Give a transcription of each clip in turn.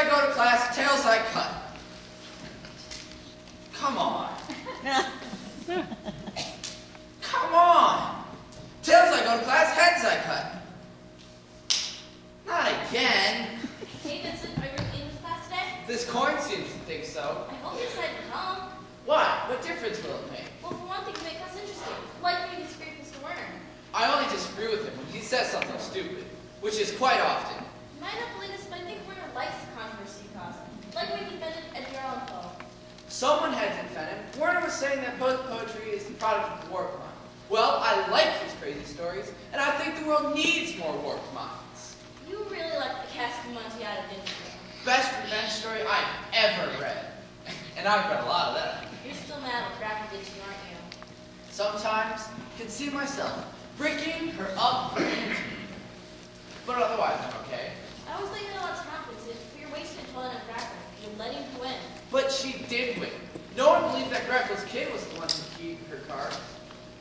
I go to class, tails I cut. Come on. Come on. Tails I go to class, heads I cut. Not again. Hey Vincent, are you in this class today? This coin seems to think so. I hope you decided to come. Why? What difference will it make? Well, for one thing, to make us interesting. Like when you disagree with Mr. Werner. I only disagree with him when he says something stupid, which is quite often. You might not believe this, but I think Werner likes the controversy he caused. Like when he defended Edgar Allan Poe. Someone had to defend him. Werner was saying that poetry is the product of the warped mind. Well, I like his crazy stories, and I think the world needs more warped minds. You really like the Cassopolis, didn't you? Best revenge story I've ever read. And I've read a lot of them. You're still mad what Grappa did to you, aren't you? Sometimes I can see myself breaking her up for me. But otherwise I'm okay. I always think about Tom, Vincent, but you're wasting time on Grappa. You're letting him win. But she did win. No one believed that Grappa's kid was the one who keyed her car.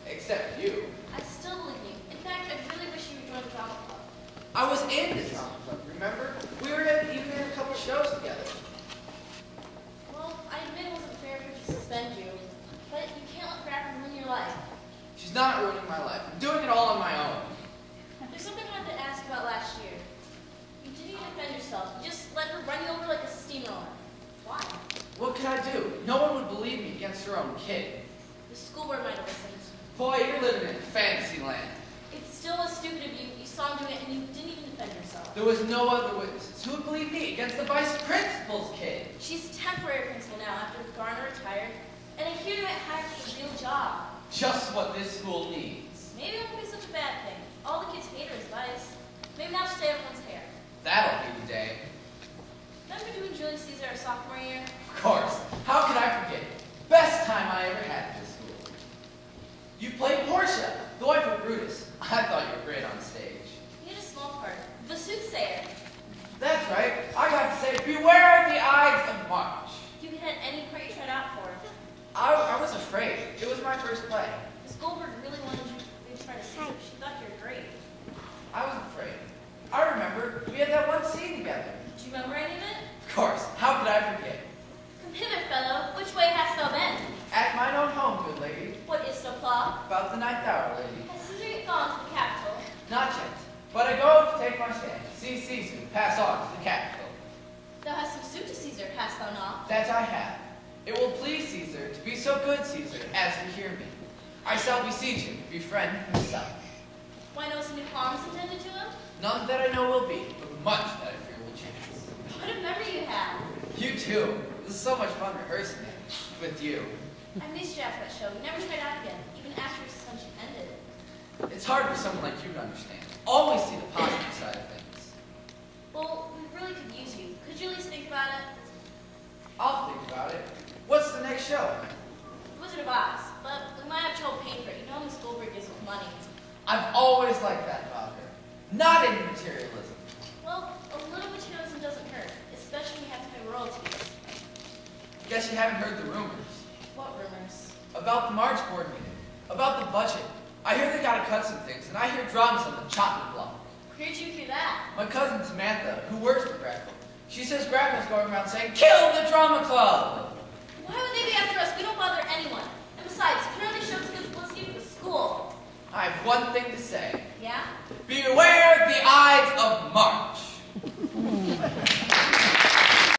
Except you. I still believe you. In fact, I really wish you would join the drama club. I was in the drama club, remember? We were even in a couple shows together. Well, I admit it wasn't fair for her to suspend you, but you can't let Grappa ruin your life. She's not ruining my life. I'm doing it all on my own. There's something I wanted to ask about last year. You didn't even defend yourself. You just let her run you over like a steamroller. Why? What could I do? No one would believe me against her own kid. The school board might have listened. Boy, you're living in fantasy land. It still was stupid of you. You saw him doing it and you didn't even defend yourself. There was no other witnesses. Who would believe me against the vice principal's kid? She's temporary principal now after Garner retired, and I hear you might hire for a real job. Just what this school needs. Maybe it won't be such a bad thing. All the kids hate her as vice. Maybe now she'll stay everyone's hair. That'll be the day. Remember doing Julius Caesar our sophomore year? Of course. How could I forget it? Best time I ever had at this school. You played Portia, the wife of Brutus. I thought you were great on stage. You had a small part. The soothsayer. That's right. I got to say, beware the Ides of March. You could hit any part you tried out for. I was afraid. It was my first play. Miss Goldberg really wanted you to try to Caesar. She thought you were great. I was afraid. I remember we had that one scene together. Do you remember any of it? Of course. How could I forget? Come hither, fellow. Which way hast thou been? At mine own home, good lady. What is so plough? About the 9th hour, lady. Has Caesar yet gone to the capital? Not yet. But I go to take my stand. See Caesar, pass on to the capital. Thou hast some suit to Caesar, hast thou not? That I have. It will please Caesar to be so good, Caesar, as to hear me. I shall beseech him, befriend himself. Why no some new poems intended to him? None that I know will be, but much that I fear will chance. What a memory you have. You too. This is so much fun rehearsing it with you. I missed you after that show. You never tried out again, even after your suspension ended. It's hard for someone like you to understand. Always see the positive side of things. Well, we really could use you. Could you at least think about it? I'll think about it. What's the next show? Wizard of Oz, but we might have trouble paying for it. You know Miss Goldberg gives with money. I've always liked that about her. Not in materialism. Well, a little materialism doesn't hurt, especially when you have to pay royalties. Guess you haven't heard the rumors. What rumors? About the March board meeting. About the budget. I hear they gotta cut some things, and I hear drums on the chopping block. Where'd you hear that? My cousin Samantha, who works for Grappa, she says Grappa's going around saying, "Kill the drama club!" Why would they be after us? We don't bother anyone. And besides, put on these shows because let's give the school. I have one thing to say. Yeah? Beware the Ides of March.